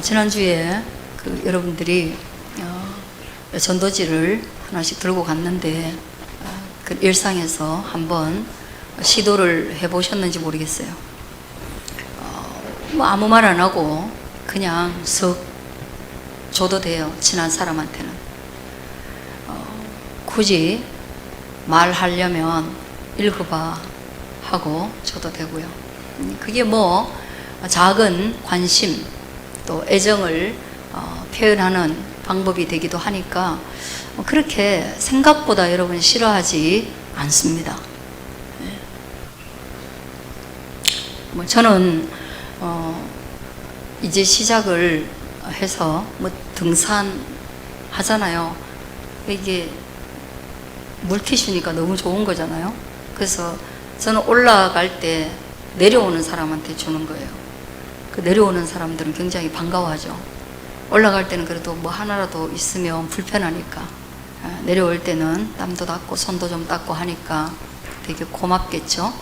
지난주에 여러분들이 전도지를 하나씩 들고 갔는데 그 일상에서 한번 시도를 해보셨는지 모르겠어요. 뭐 아무 말 안 하고 그냥 석 줘도 돼요. 친한 사람한테는. 굳이 말하려면 읽어봐 하고 줘도 되고요. 그게 뭐 작은 관심 또 애정을 표현하는 방법이 되기도 하니까 그렇게 생각보다 여러분 싫어하지 않습니다. 뭐 저는 이제 시작을 해서 뭐 등산 하잖아요. 이게 물티슈니까 너무 좋은 거잖아요. 그래서 저는 올라갈 때 내려오는 사람한테 주는 거예요. 그 내려오는 사람들은 굉장히 반가워하죠. 올라갈 때는 그래도 뭐 하나라도 있으면 불편하니까, 내려올 때는 땀도 닦고 손도 좀 닦고 하니까 되게 고맙겠죠.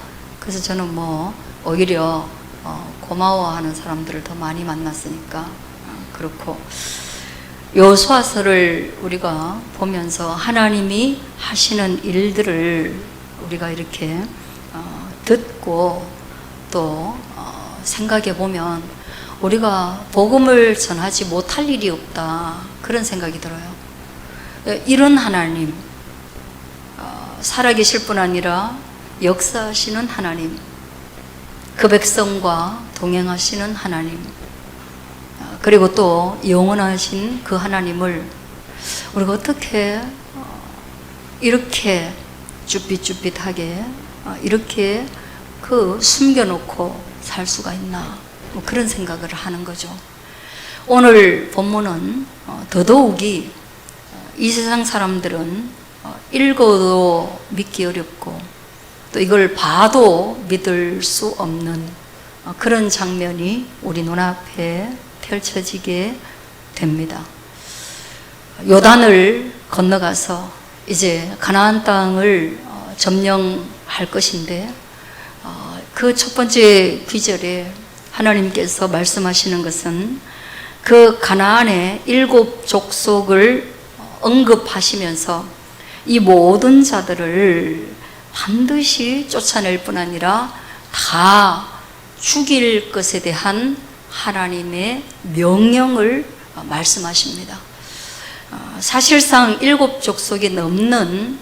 그래서 저는 뭐 오히려 고마워하는 사람들을 더 많이 만났으니까 그렇고, 여호수아서를 우리가 보면서 하나님이 하시는 일들을 우리가 이렇게 듣고 또 생각해 보면 우리가 복음을 전하지 못할 일이 없다, 그런 생각이 들어요. 이런 하나님, 살아계실 뿐 아니라 역사하시는 하나님, 그 백성과 동행하시는 하나님, 그리고 또 영원하신 그 하나님을 우리가 어떻게 이렇게 쭈삣쭈삣하게 이렇게 숨겨놓고 살 수가 있나, 뭐 그런 생각을 하는 거죠. 오늘 본문은 더더욱이 이 세상 사람들은 읽어도 믿기 어렵고 또 이걸 봐도 믿을 수 없는 그런 장면이 우리 눈앞에 펼쳐지게 됩니다. 요단을 건너가서 이제 가나안 땅을 점령할 것인데, 그 첫 번째 구절에 하나님께서 말씀하시는 것은 그 가나안의 7 족속을 언급하시면서 이 모든 자들을 반드시 쫓아낼 뿐 아니라 다 죽일 것에 대한 하나님의 명령을 말씀하십니다. 사실상 7 족속이 넘는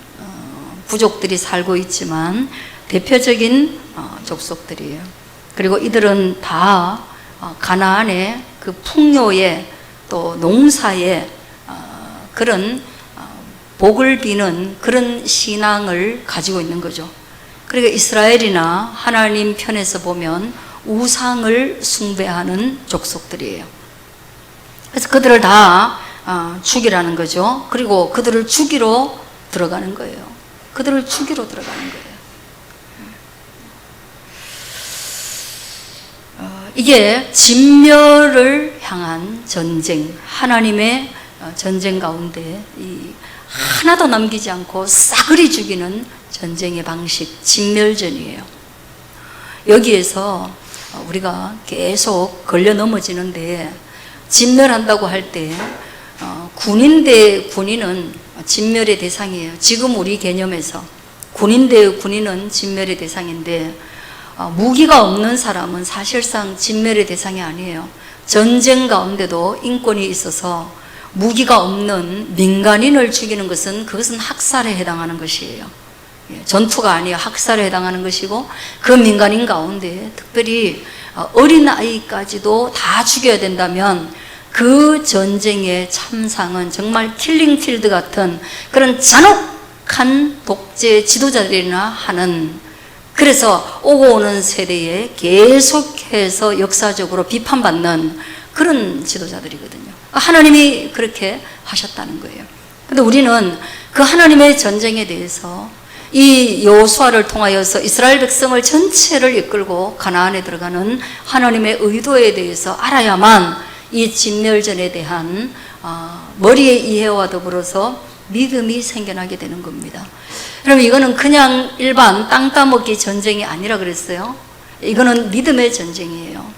부족들이 살고 있지만 대표적인 족속들이에요. 그리고 이들은 다 가나안의 그 풍요에 또 농사에 그런 복을 비는 그런 신앙을 가지고 있는 거죠. 그러니까 이스라엘이나 하나님 편에서 보면 우상을 숭배하는 족속들이에요. 그래서 그들을 다 죽이라는 거죠. 그리고 그들을 죽이러 들어가는 거예요. 그들을 죽이러 들어가는 거예요. 이게 진멸을 향한 전쟁, 하나님의 전쟁 가운데 하나도 남기지 않고 싸그리 죽이는 전쟁의 방식, 진멸전이에요. 여기에서 우리가 계속 걸려 넘어지는데, 진멸한다고 할 때 군인 대 군인은 진멸의 대상이에요. 지금 우리 개념에서 군인 대 군인은 진멸의 대상인데, 무기가 없는 사람은 사실상 진멸의 대상이 아니에요. 전쟁 가운데도 인권이 있어서 무기가 없는 민간인을 죽이는 그것은 학살에 해당하는 것이에요. 전투가 아니에요. 학살에 해당하는 것이고, 그 민간인 가운데 특별히 어린아이까지도 다 죽여야 된다면 그 전쟁의 참상은 정말 킬링필드 같은 그런 잔혹한 독재 지도자들이나 하는, 그래서 오고 오는 세대에 계속해서 역사적으로 비판받는 그런 지도자들이거든요. 하나님이 그렇게 하셨다는 거예요. 근데 우리는 그 하나님의 전쟁에 대해서 이 여호수아를 통하여서 이스라엘 백성을 전체를 이끌고 가나안에 들어가는 하나님의 의도에 대해서 알아야만 이 진멸전에 대한 머리의 이해와 더불어서 믿음이 생겨나게 되는 겁니다. 그럼 이거는 그냥 일반 땅 따먹기 전쟁이 아니라 그랬어요. 이거는 믿음의 전쟁이에요.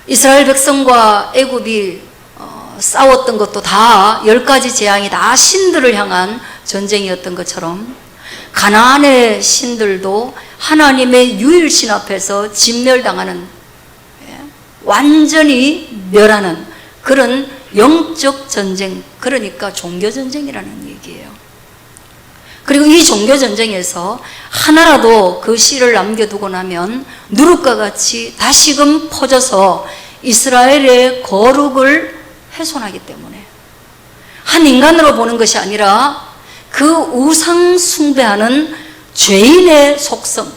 이스라엘 백성과 애굽이 싸웠던 것도 다 10가지 재앙이 다 신들을 향한 전쟁이었던 것처럼 가나안의 신들도 하나님의 유일신 앞에서 진멸당하는, 완전히 멸하는 그런 영적 전쟁, 그러니까 종교전쟁이라는 얘기예요. 그리고 이 종교전쟁에서 하나라도 그 씨를 남겨두고 나면 누룩과 같이 다시금 퍼져서 이스라엘의 거룩을 훼손하기 때문에, 한 인간으로 보는 것이 아니라 그 우상 숭배하는 죄인의 속성,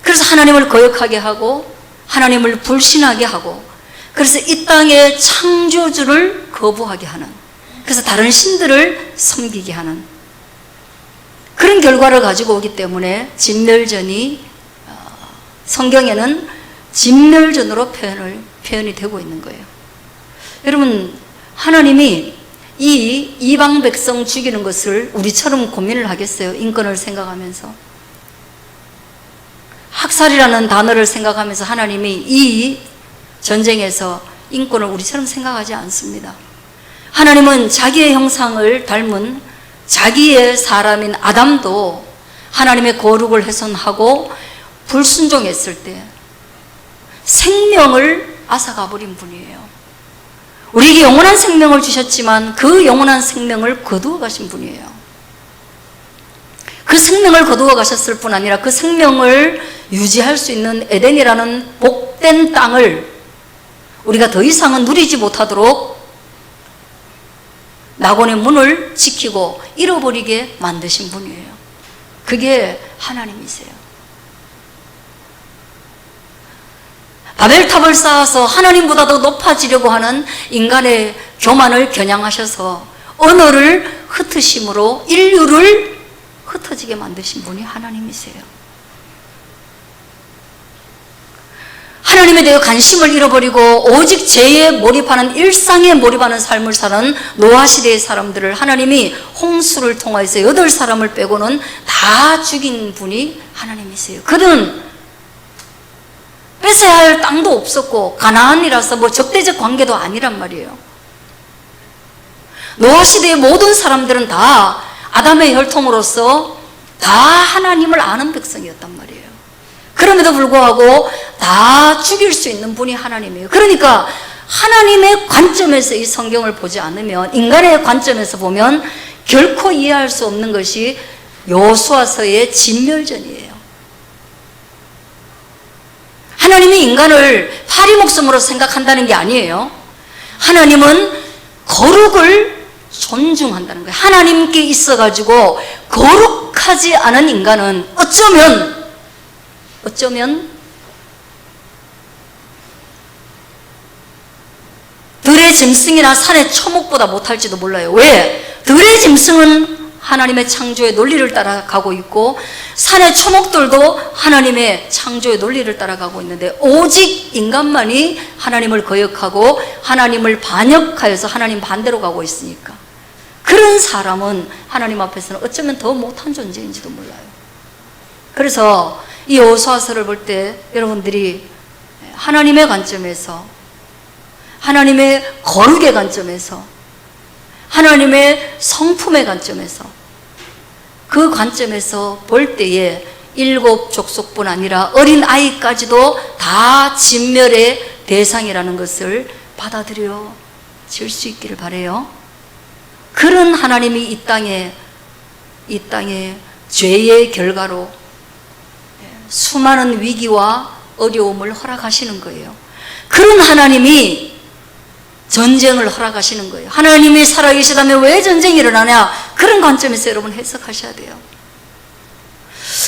그래서 하나님을 거역하게 하고 하나님을 불신하게 하고, 그래서 이 땅의 창조주를 거부하게 하는, 그래서 다른 신들을 섬기게 하는 그런 결과를 가지고 오기 때문에 진멸전이, 성경에는 진멸전으로 표현이 되고 있는 거예요. 여러분, 하나님이 이 이방 백성 죽이는 것을 우리처럼 고민을 하겠어요? 인권을 생각하면서, 학살이라는 단어를 생각하면서 하나님이 이 전쟁에서 인권을 우리처럼 생각하지 않습니다. 하나님은 자기의 형상을 닮은 자기의 사람인 아담도 하나님의 거룩을 훼손하고 불순종했을 때 생명을 앗아가버린 분이에요. 우리에게 영원한 생명을 주셨지만 그 영원한 생명을 거두어 가신 분이에요. 그 생명을 거두어 가셨을 뿐 아니라 그 생명을 유지할 수 있는 에덴이라는 복된 땅을 우리가 더 이상은 누리지 못하도록 낙원의 문을 지키고 잃어버리게 만드신 분이에요. 그게 하나님이세요. 바벨탑을 쌓아서 하나님보다 더 높아지려고 하는 인간의 교만을 겨냥하셔서 언어를 흩으심으로 인류를 흩어지게 만드신 분이 하나님이세요. 하나님에 대해 관심을 잃어버리고 오직 죄에 몰입하는, 일상에 몰입하는 삶을 사는 노아 시대의 사람들을 하나님이 홍수를 통해서 8사람을 빼고는 다 죽인 분이 하나님이세요. 그들은 뺏어야 할 땅도 없었고 가나안이라서 뭐 적대적 관계도 아니란 말이에요. 노아 시대의 모든 사람들은 다 아담의 혈통으로서 다 하나님을 아는 백성이었단 말이에요. 그럼에도 불구하고 다 죽일 수 있는 분이 하나님이에요. 그러니까 하나님의 관점에서 이 성경을 보지 않으면, 인간의 관점에서 보면 결코 이해할 수 없는 것이 여호수아서의 진멸전이에요. 하나님이 인간을 파리 목숨으로 생각한다는 게 아니에요. 하나님은 거룩을 존중한다는 거예요. 하나님께 있어가지고 거룩하지 않은 인간은 어쩌면 들의 짐승이나 산의 초목보다 못할지도 몰라요. 왜? 들의 짐승은 하나님의 창조의 논리를 따라가고 있고 산의 초목들도 하나님의 창조의 논리를 따라가고 있는데 오직 인간만이 하나님을 거역하고 하나님을 반역하여서 하나님 반대로 가고 있으니까 그런 사람은 하나님 앞에서는 어쩌면 더 못한 존재인지도 몰라요. 그래서 이 여호수아서를 볼 때 여러분들이 하나님의 관점에서, 하나님의 거룩의 관점에서, 하나님의 성품의 관점에서, 그 관점에서 볼 때에 7 족속뿐 아니라 어린 아이까지도 다 진멸의 대상이라는 것을 받아들여질 수 있기를 바라요. 그런 하나님이 이 땅에 죄의 결과로 수많은 위기와 어려움을 허락하시는 거예요. 그런 하나님이 전쟁을 허락하시는 거예요. 하나님이 살아계시다면 왜 전쟁이 일어나냐? 그런 관점에서 여러분 해석하셔야 돼요.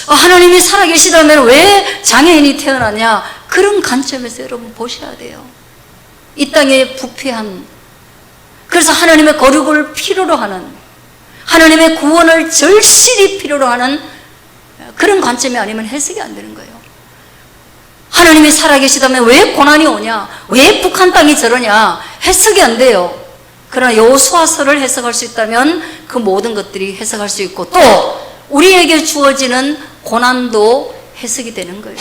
하나님이 살아계시다면 왜 장애인이 태어나냐? 그런 관점에서 여러분 보셔야 돼요. 이 땅의 부패한, 그래서 하나님의 거룩을 필요로 하는, 하나님의 구원을 절실히 필요로 하는 그런 관점이 아니면 해석이 안 되는 거예요. 하나님이 살아계시다면 왜 고난이 오냐? 왜 북한 땅이 저러냐? 해석이 안 돼요. 그러나 여호수아서를 해석할 수 있다면 그 모든 것들이 해석할 수 있고 또 우리에게 주어지는 고난도 해석이 되는 거예요.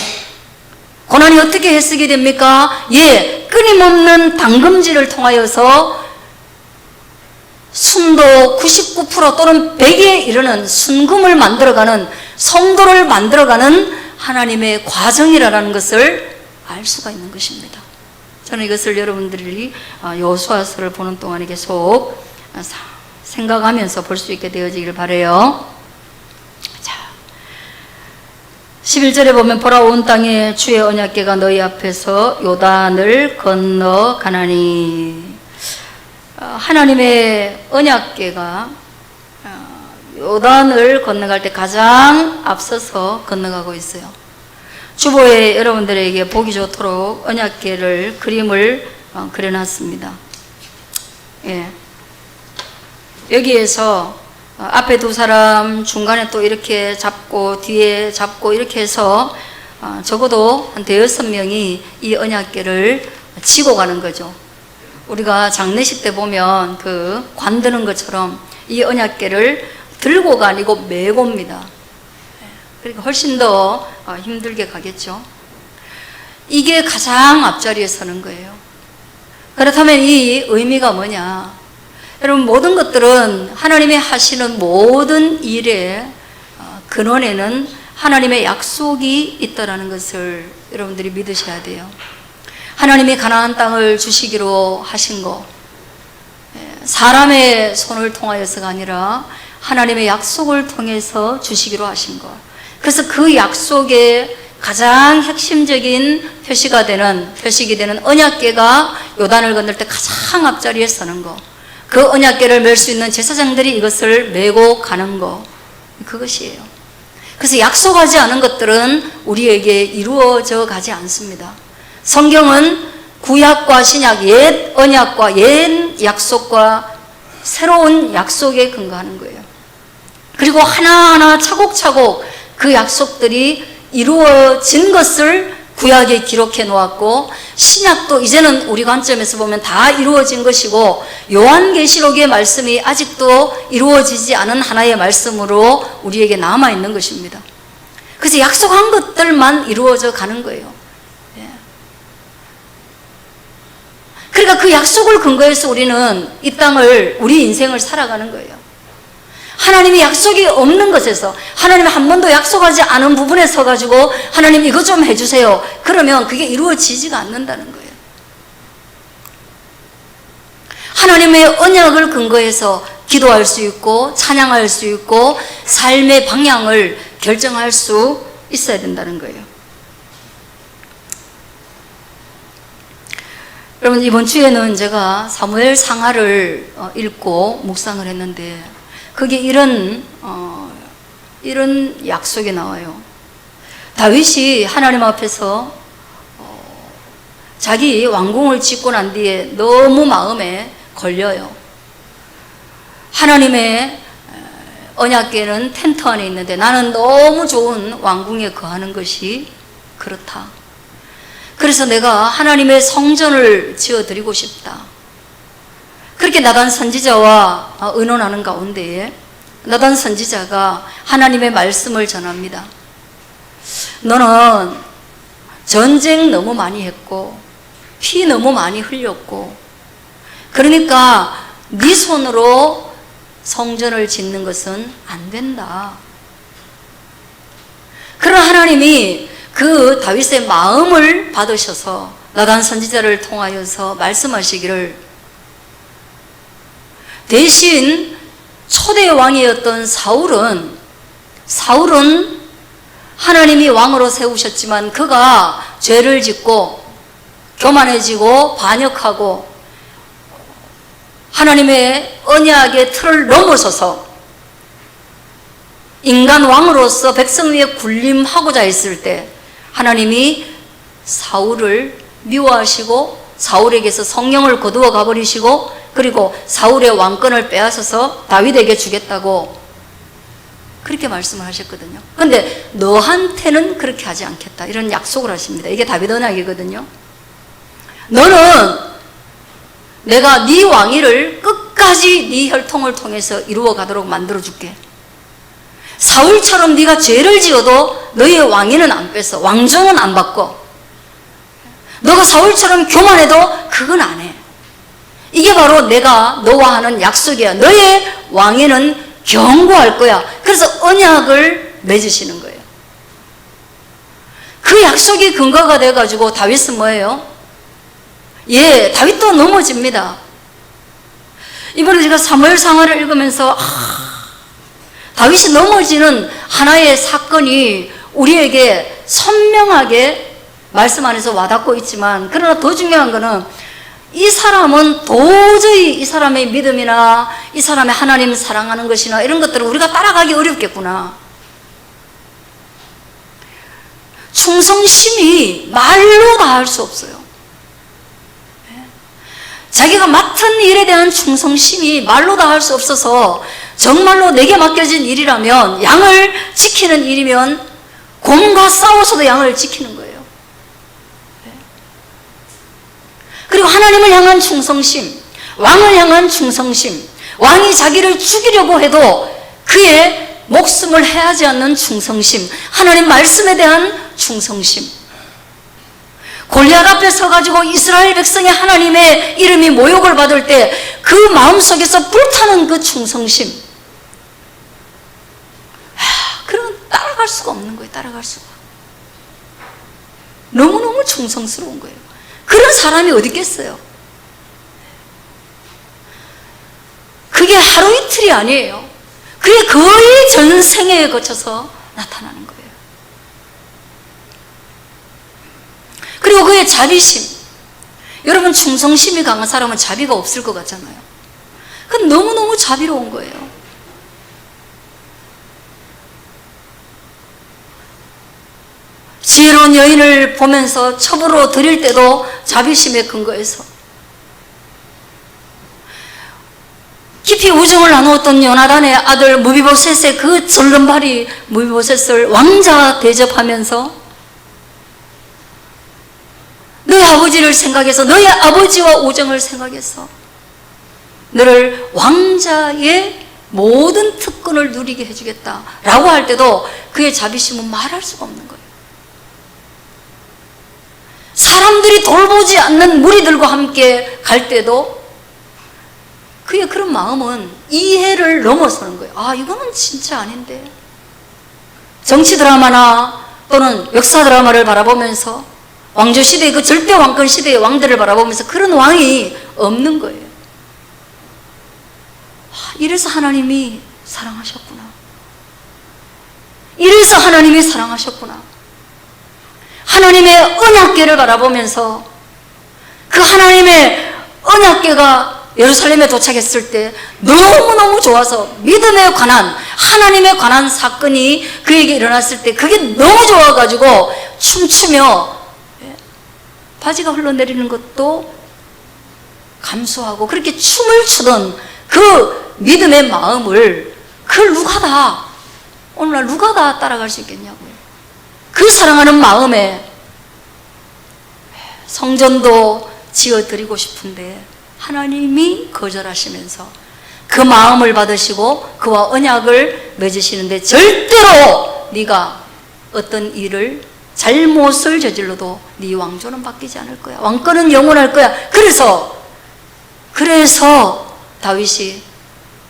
고난이 어떻게 해석이 됩니까? 예, 끊임없는 담금질을 통하여서 순도 99% 또는 100에 이르는 순금을 만들어가는, 성도를 만들어가는 하나님의 과정이라는 것을 알 수가 있는 것입니다. 저는 이것을 여러분들이 여호수아서를 보는 동안에 계속 생각하면서 볼 수 있게 되어지기를 바라요. 자, 11절에 보면 보라, 온 땅에 주의 언약궤가 너희 앞에서 요단을 건너 가나니. 하나님의 언약궤가 요단을 건너갈 때 가장 앞서서 건너가고 있어요. 주보에 여러분들에게 보기 좋도록 언약궤를 그림을 그려놨습니다. 예. 여기에서 앞에 두 사람, 중간에 또 이렇게 잡고 뒤에 잡고 이렇게 해서 적어도 한 5-6명이 이 언약궤를 지고 가는 거죠. 우리가 장례식 때 보면 그 관 드는 것처럼 이 언약궤를 들고가 아니고 메고 옵니다. 그러니까 훨씬 더 힘들게 가겠죠. 이게 가장 앞자리에 서는 거예요. 그렇다면 이 의미가 뭐냐? 여러분, 모든 것들은 하나님이 하시는 모든 일의 근원에는 하나님의 약속이 있다는 것을 여러분들이 믿으셔야 돼요. 하나님이 가나안 땅을 주시기로 하신 거, 사람의 손을 통하여서가 아니라 하나님의 약속을 통해서 주시기로 하신 거. 그래서 그 약속의 가장 핵심적인 표식이 되는 언약궤가 요단을 건널 때 가장 앞자리에 서는 거. 그 언약궤를 멜 수 있는 제사장들이 이것을 메고 가는 거. 그것이에요. 그래서 약속하지 않은 것들은 우리에게 이루어져 가지 않습니다. 성경은 구약과 신약, 옛 언약과 옛 약속과 새로운 약속에 근거하는 거예요. 그리고 하나하나 차곡차곡 그 약속들이 이루어진 것을 구약에 기록해 놓았고, 신약도 이제는 우리 관점에서 보면 다 이루어진 것이고, 요한계시록의 말씀이 아직도 이루어지지 않은 하나의 말씀으로 우리에게 남아있는 것입니다. 그래서 약속한 것들만 이루어져 가는 거예요. 그러니까 그 약속을 근거해서 우리는 이 땅을, 우리 인생을 살아가는 거예요. 하나님이 약속이 없는 것에서, 하나님이 한 번도 약속하지 않은 부분에 서가지고 하나님 이거 좀 해주세요, 그러면 그게 이루어지지가 않는다는 거예요. 하나님의 언약을 근거해서 기도할 수 있고 찬양할 수 있고 삶의 방향을 결정할 수 있어야 된다는 거예요. 여러분, 이번 주에는 제가 사무엘 상하를 읽고 묵상을 했는데, 거기에 이런 약속이 나와요. 다윗이 하나님 앞에서 자기 왕궁을 짓고 난 뒤에 너무 마음에 걸려요. 하나님의 언약궤는 텐트 안에 있는데 나는 너무 좋은 왕궁에 거하는 것이 그렇다. 그래서 내가 하나님의 성전을 지어드리고 싶다. 그렇게 나단 선지자와 의논하는 가운데에 나단 선지자가 하나님의 말씀을 전합니다. 너는 전쟁 너무 많이 했고 피 너무 많이 흘렸고, 그러니까 네 손으로 성전을 짓는 것은 안 된다. 그러나 하나님이 그 다윗의 마음을 받으셔서 나단 선지자를 통하여서 말씀하시기를, 대신 초대 왕이었던 사울은 하나님이 왕으로 세우셨지만 그가 죄를 짓고 교만해지고 반역하고 하나님의 언약의 틀을 넘어서서 인간 왕으로서 백성 위에 군림하고자 했을 때 하나님이 사울을 미워하시고 사울에게서 성령을 거두어 가버리시고, 그리고 사울의 왕권을 빼앗아서 다윗에게 주겠다고 그렇게 말씀을 하셨거든요. 그런데 너한테는 그렇게 하지 않겠다, 이런 약속을 하십니다. 이게 다윗 언약이거든요. 너는 내가 네 왕위를 끝까지 네 혈통을 통해서 이루어 가도록 만들어 줄게. 사울처럼 네가 죄를 지어도 너의 왕위는 안 뺏어, 왕정은 안 바꿔. 너가 사울처럼 교만해도 그건 안 해. 이게 바로 내가 너와 하는 약속이야. 너의 왕에는 경고할 거야. 그래서 언약을 맺으시는 거예요. 그 약속이 근거가 돼가지고 다윗은 뭐예요? 다윗도 넘어집니다. 이번에 제가 사무엘상하를 읽으면서 다윗이 넘어지는 하나의 사건이 우리에게 선명하게 말씀 안에서 와닿고 있지만, 그러나 더 중요한 것은 이 사람은 도저히 이 사람의 믿음이나 이 사람의 하나님 사랑하는 것이나 이런 것들을 우리가 따라가기 어렵겠구나. 충성심이 말로 다 할 수 없어요. 자기가 맡은 일에 대한 충성심이 말로 다 할 수 없어서, 정말로 내게 맡겨진 일이라면, 양을 지키는 일이면 곰과 싸워서도 양을 지키는 거예요. 그리고 하나님을 향한 충성심, 왕을 향한 충성심, 왕이 자기를 죽이려고 해도 그의 목숨을 해하지 않는 충성심, 하나님 말씀에 대한 충성심. 골리앗 앞에 서가지고 이스라엘 백성이 하나님의 이름이 모욕을 받을 때 그 마음속에서 불타는 그 충성심, 그런 따라갈 수가 없는 거예요. 따라갈 수가. 너무너무 충성스러운 거예요. 그런 사람이 어디 있겠어요? 그게 하루 이틀이 아니에요. 그게 거의 전생에 거쳐서 나타나는 거예요. 그리고 그의 자비심. 여러분, 충성심이 강한 사람은 자비가 없을 것 같잖아요. 그건 너무너무 자비로운 거예요. 지혜로운 여인을 보면서 첩으로 드릴 때도 자비심에 근거해서, 깊이 우정을 나누었던 요나단의 아들 무비보셋의 그 절름발이 무비보셋을 왕자 대접하면서 너의 아버지를 생각해서, 너의 아버지와 우정을 생각해서 너를 왕자의 모든 특권을 누리게 해주겠다라고 할 때도 그의 자비심은 말할 수가 없는 거예요. 사람들이 돌보지 않는 무리들과 함께 갈 때도 그의 그런 마음은 이해를 넘어서는 거예요. 이거는 진짜 아닌데. 정치 드라마나 또는 역사 드라마를 바라보면서, 왕조 시대의 그 절대 왕권 시대의 왕들을 바라보면서 그런 왕이 없는 거예요. 이래서 하나님이 사랑하셨구나. 이래서 하나님이 사랑하셨구나. 하나님의 언약궤를 바라보면서 그 하나님의 언약궤가 예루살렘에 도착했을 때 너무너무 좋아서, 믿음에 관한, 하나님에 관한 사건이 그에게 일어났을 때 그게 너무 좋아가지고 춤추며 바지가 흘러내리는 것도 감수하고 그렇게 춤을 추던 그 믿음의 마음을, 그걸 누가 다, 오늘날 누가 다 따라갈 수 있겠냐고요. 그 사랑하는 마음에 성전도 지어드리고 싶은데 하나님이 거절하시면서 그 마음을 받으시고 그와 언약을 맺으시는데, 절대로 네가 어떤 일을, 잘못을 저질러도 네 왕조는 바뀌지 않을 거야. 왕권은 영원할 거야. 그래서 다윗이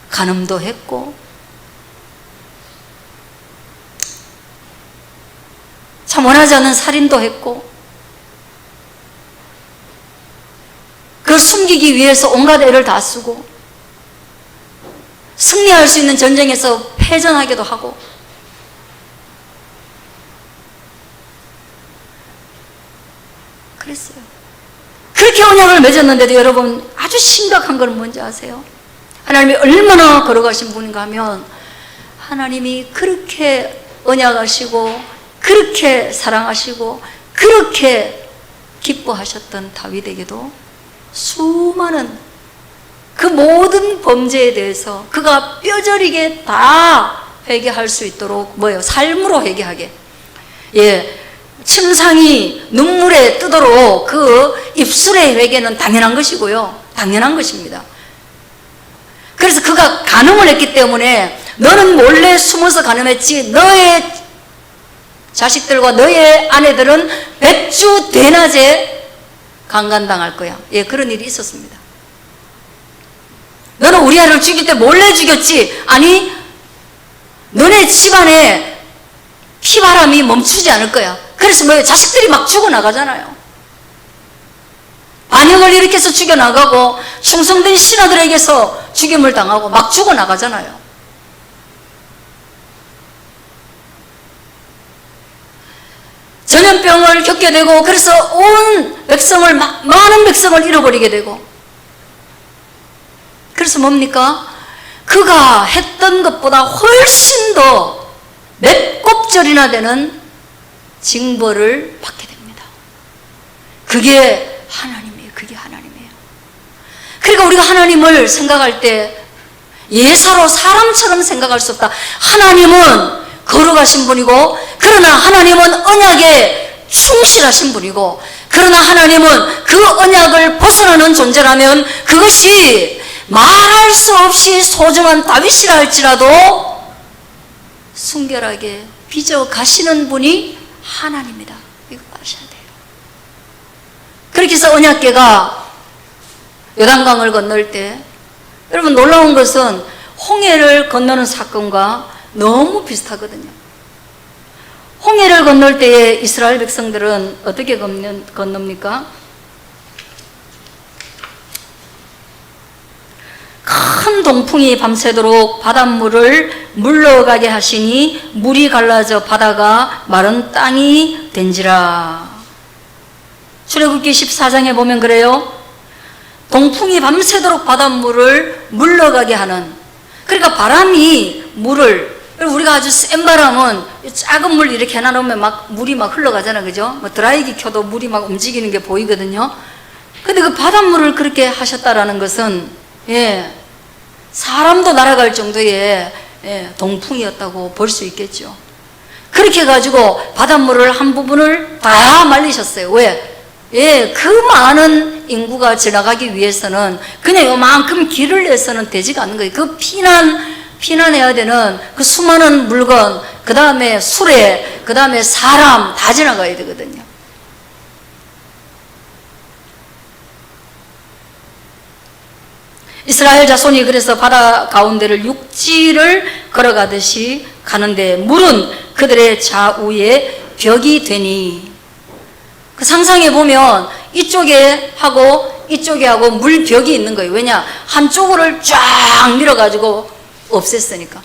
간음도 했고 참 원하지 않는 살인도 했고, 그걸 숨기기 위해서 온갖 애를 다 쓰고, 승리할 수 있는 전쟁에서 패전하기도 하고, 그랬어요. 그렇게 언약을 맺었는데도 여러분, 아주 심각한 건 뭔지 아세요? 하나님이 얼마나 걸어가신 분인가 하면, 하나님이 그렇게 언약하시고 그렇게 사랑하시고 그렇게 기뻐하셨던 다윗에게도 수많은 그 모든 범죄에 대해서 그가 뼈저리게 다 회개할 수 있도록 삶으로 회개하게, 침상이 눈물에 뜨도록 그 입술의 회개는 당연한 것이고요. 당연한 것입니다. 그래서 그가 간음을 했기 때문에, 너는 몰래 숨어서 간음했지, 너의 자식들과 너의 아내들은 백주 대낮에 강간당할 거야. 예, 그런 일이 있었습니다. 너는 우리 아들을 죽일 때 몰래 죽였지? 아니, 너네 집안에 피바람이 멈추지 않을 거야. 그래서 뭐예요? 자식들이 막 죽어나가잖아요. 반역을 일으켜서 죽여나가고 충성된 신하들에게서 죽임을 당하고 막 죽어나가잖아요. 전염병을 겪게 되고, 그래서 온 백성을, 많은 백성을 잃어버리게 되고, 그래서 뭡니까? 그가 했던 것보다 훨씬 더 몇 곱절이나 되는 징벌을 받게 됩니다. 그게 하나님이에요. 그게 하나님이에요. 그러니까 우리가 하나님을 생각할 때 예사로 사람처럼 생각할 수 없다. 하나님은 거룩하신 분이고, 그러나 하나님은 언약에 충실하신 분이고, 그러나 하나님은 그 언약을 벗어나는 존재라면 그것이 말할 수 없이 소중한 다윗이라 할지라도 순결하게 빚어 가시는 분이 하나님이다. 이거 아셔야 돼요. 그렇게 해서 언약궤가 요단강을 건널 때, 여러분 놀라운 것은 홍해를 건너는 사건과 너무 비슷하거든요. 홍해를 건널 때에 이스라엘 백성들은 어떻게 건넙니까? 큰 동풍이 밤새도록 바닷물을 물러가게 하시니 물이 갈라져 바다가 마른 땅이 된지라. 출애굽기 14장에 보면 그래요. 동풍이 밤새도록 바닷물을 물러가게 하는, 그러니까 바람이 물을, 우리가 아주 센 바람은 작은 물 이렇게 해놔놓으면 막 물이 막 흘러가잖아요. 그죠? 뭐 드라이기 켜도 물이 막 움직이는 게 보이거든요. 근데 그 바닷물을 그렇게 하셨다라는 것은, 예, 사람도 날아갈 정도의 동풍이었다고 볼 수 있겠죠. 그렇게 해가지고 바닷물을 한 부분을 다 말리셨어요. 왜? 예, 그 많은 인구가 지나가기 위해서는 그냥 요만큼 길을 내서는 되지가 않는 거예요. 그 피난해야 되는 그 수많은 물건, 그 다음에 수레, 그 다음에 사람 다 지나가야 되거든요. 이스라엘 자손이 그래서 바다 가운데를 육지를 걸어가듯이 가는데 물은 그들의 좌우에 벽이 되니, 그 상상해 보면 이쪽에 하고 이쪽에 하고 물벽이 있는 거예요. 왜냐? 한쪽으로 쫙 밀어가지고 없앴으니까.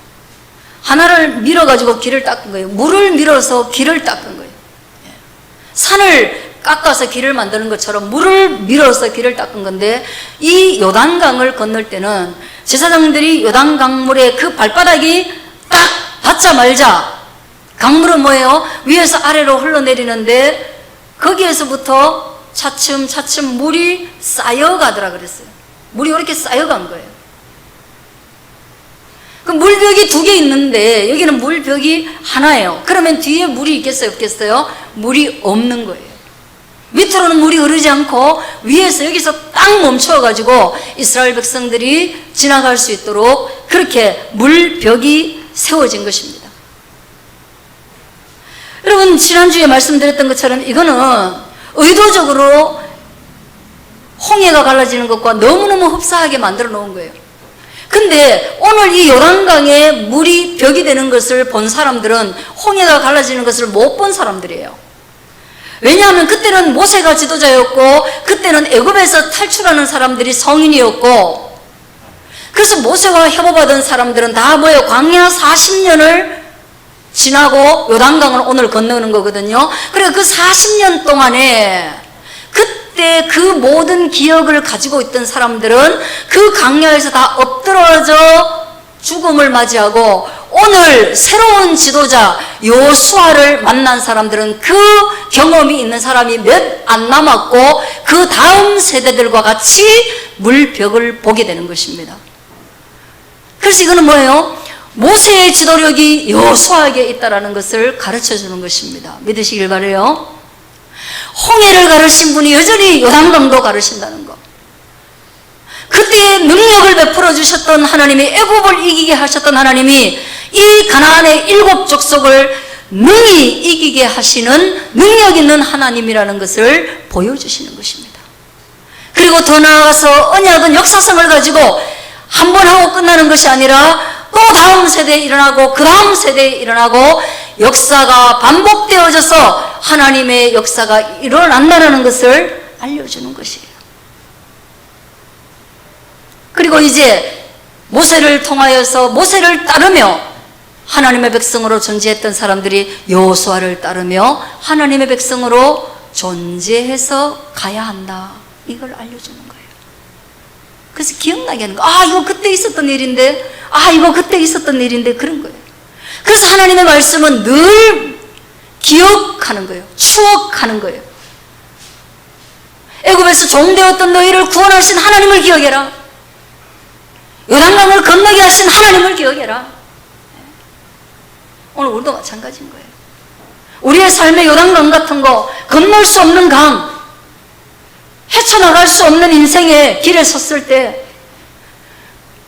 하나를 밀어가지고 길을 닦은 거예요. 물을 밀어서 길을 닦은 거예요. 산을 깎아서 길을 만드는 것처럼 물을 밀어서 길을 닦은 건데, 이 요단강을 건널 때는 제사장들이 요단강물에 그 발바닥이 딱 닿자마자, 강물은 뭐예요? 위에서 아래로 흘러내리는데 거기에서부터 차츰차츰 물이 쌓여가더라 그랬어요. 물이 이렇게 쌓여간 거예요. 그 물벽이 2개 있는데 여기는 물벽이 하나예요. 그러면 뒤에 물이 있겠어요? 없겠어요? 물이 없는 거예요. 밑으로는 물이 흐르지 않고 위에서 여기서 딱 멈춰가지고 이스라엘 백성들이 지나갈 수 있도록 그렇게 물벽이 세워진 것입니다. 여러분, 지난주에 말씀드렸던 것처럼 이거는 의도적으로 홍해가 갈라지는 것과 너무너무 흡사하게 만들어 놓은 거예요. 근데 오늘 이 요단강에 물이 벽이 되는 것을 본 사람들은 홍해가 갈라지는 것을 못 본 사람들이에요. 왜냐하면 그때는 모세가 지도자였고, 그때는 애굽에서 탈출하는 사람들이 성인이었고, 그래서 모세와 협업하던 사람들은 다 뭐예요? 광야 40년을 지나고 요단강을 오늘 건너는 거거든요. 그래서 그 40년 동안에 그때 그 모든 기억을 가지고 있던 사람들은 그 강야에서 다 엎드러져 죽음을 맞이하고, 오늘 새로운 지도자 여호수아를 만난 사람들은 그 경험이 있는 사람이 몇 안 남았고, 그 다음 세대들과 같이 물벽을 보게 되는 것입니다. 그래서 이거는 뭐예요? 모세의 지도력이 여호수아에게 있다라는 것을 가르쳐 주는 것입니다. 믿으시길 바라요. 홍해를 가르신 분이 여전히 요단강도 가르신다는 것. 그때 능력을 베풀어 주셨던 하나님이, 애굽을 이기게 하셨던 하나님이 이 가나안의 7 족속을 능히 이기게 하시는 능력 있는 하나님이라는 것을 보여주시는 것입니다. 그리고 더 나아가서 언약은 역사성을 가지고 한 번 하고 끝나는 것이 아니라 또 다음 세대에 일어나고 그 다음 세대에 일어나고 역사가 반복되어져서 하나님의 역사가 일어난다는 것을 알려주는 것이에요. 그리고 이제 모세를 통하여서 모세를 따르며 하나님의 백성으로 존재했던 사람들이 여호수아를 따르며 하나님의 백성으로 존재해서 가야 한다. 이걸 알려주는 거예요. 그래서 기억나게 하는 거예요. 아, 이거 그때 있었던 일인데, 아, 이거 그때 있었던 일인데, 그런 거예요. 그래서 하나님의 말씀은 늘 기억하는 거예요. 추억하는 거예요. 애굽에서 종되었던 너희를 구원하신 하나님을 기억해라. 요단강을 건너게 하신 하나님을 기억해라. 오늘 우리도 마찬가지인 거예요. 우리의 삶의 요단강 같은 거, 건널 수 없는 강, 헤쳐나갈 수 없는 인생의 길에 섰을 때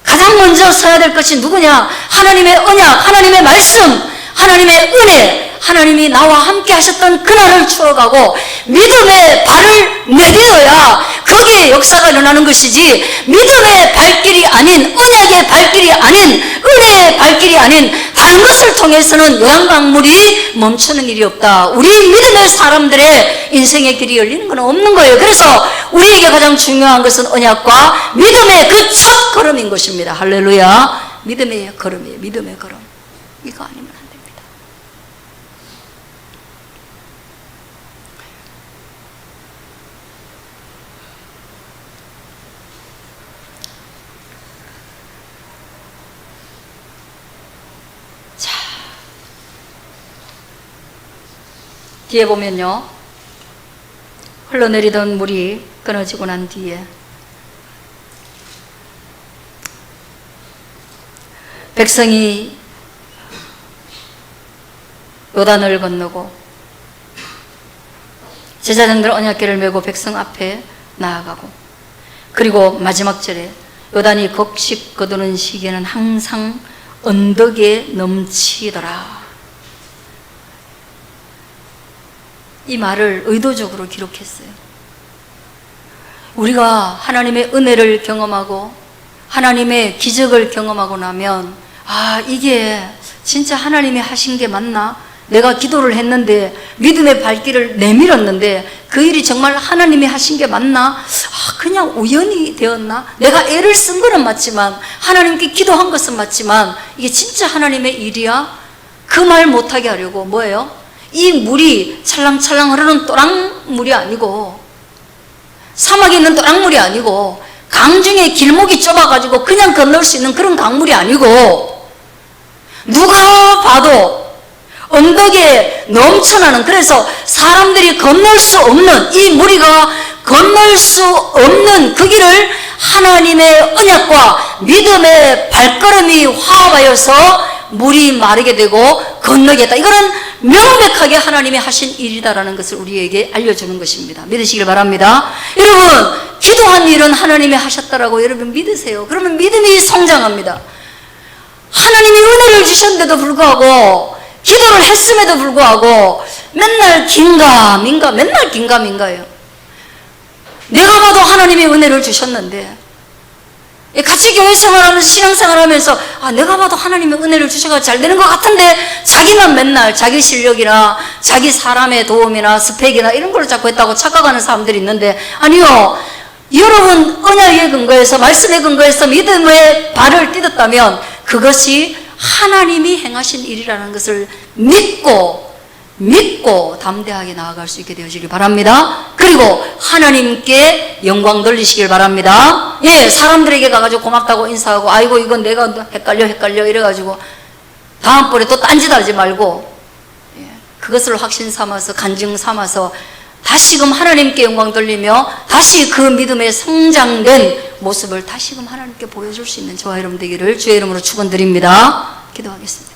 가장 먼저 서야 될 것이 누구냐? 하나님의 언약, 하나님의 말씀, 하나님의 은혜, 하나님이 나와 함께 하셨던 그날을 추억하고 믿음의 발을 내딛어야 거기에 역사가 일어나는 것이지, 믿음의 발길이 아닌, 언약의 발길이 아닌, 은혜의 발길이 아닌 다른 것을 통해서는 요단강물이 멈추는 일이 없다. 우리 믿음의 사람들의 인생의 길이 열리는 건 없는 거예요. 그래서 우리에게 가장 중요한 것은 언약과 믿음의 그 첫 걸음인 것입니다. 할렐루야. 믿음의 걸음이에요. 믿음의 걸음. 이거 아니면 안 됩니다. 자, 뒤에 보면요, 흘러내리던 물이 끊어지고 난 뒤에 백성이 요단을 건너고 제사장들 언약궤를 메고 백성 앞에 나아가고, 그리고 마지막 절에 요단이 곡식 거두는 시기에는 항상 언덕에 넘치더라. 이 말을 의도적으로 기록했어요. 우리가 하나님의 은혜를 경험하고 하나님의 기적을 경험하고 나면, 아, 이게 진짜 하나님이 하신 게 맞나? 내가 기도를 했는데 믿음의 발길을 내밀었는데 그 일이 정말 하나님이 하신 게 맞나? 아, 그냥 우연히 되었나? 내가 애를 쓴 거는 맞지만, 하나님께 기도한 것은 맞지만, 이게 진짜 하나님의 일이야? 그 말 못하게 하려고 뭐예요? 이 물이 찰랑찰랑 흐르는 또랑물이 아니고, 사막에 있는 또랑물이 아니고, 강 중에 길목이 좁아가지고 그냥 건널 수 있는 그런 강물이 아니고, 누가 봐도 언덕에 넘쳐나는, 그래서 사람들이 건널 수 없는, 이 무리가 건널 수 없는 그 길을 하나님의 언약과 믿음의 발걸음이 화합하여서 물이 마르게 되고 건너게 했다. 이거는 명백하게 하나님이 하신 일이다라는 것을 우리에게 알려주는 것입니다. 믿으시길 바랍니다. 여러분, 기도한 일은 하나님이 하셨다라고 여러분 믿으세요. 그러면 믿음이 성장합니다. 하나님이 은혜를 주셨는데도 불구하고, 기도를 했음에도 불구하고 맨날 긴가민가, 맨날 긴가민가예요. 내가 봐도 하나님이 은혜를 주셨는데, 같이 교회 생활하면서 신앙생활하면서, 아, 내가 봐도 하나님이 은혜를 주셔서 잘 되는 것 같은데, 자기만 맨날 자기 실력이나 자기 사람의 도움이나 스펙이나 이런 걸 자꾸 했다고 착각하는 사람들이 있는데, 아니요, 여러분 언약에 근거해서, 말씀에 근거해서 믿음의 발을 딛었다면 그것이 하나님이 행하신 일이라는 것을 믿고 담대하게 나아갈 수 있게 되어지길 바랍니다. 그리고 하나님께 영광 돌리시길 바랍니다. 예, 사람들에게 가가지고 고맙다고 인사하고, 아이고 이건 내가 헷갈려 이래가지고 다음번에 또 딴짓 하지 말고, 예, 그것을 확신 삼아서, 간증 삼아서 다시금 하나님께 영광 돌리며 다시 그 믿음의 성장된 모습을 다시금 하나님께 보여줄 수 있는 저와 여러분 되기를 주의 이름으로 축원드립니다. 기도하겠습니다.